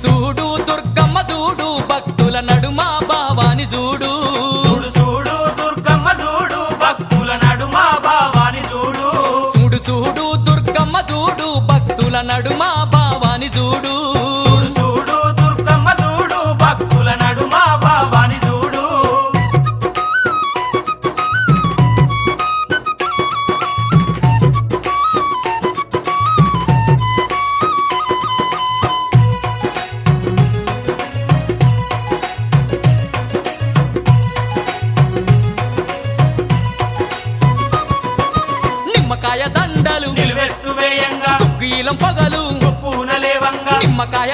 చూడు దుర్గమ్మ చూడు భక్తుల నడుమ భావాని చూడు చూడు చూడు దుర్గమ్మ చూడు భక్తుల నడుమ భావాని చూడు చూడు చూడు దుర్గమ్మ చూడు భక్తుల నడుమ భావాని చూడు చూడు చూడు దుర్గమ్మ చూడు భక్తుల నడుమ భావాని చూడు నిమ్మకాయ దండలు నిలువెత్తు వేయంగా కుక్కీలం పగలు పూనలేవంగా నిమ్మకాయ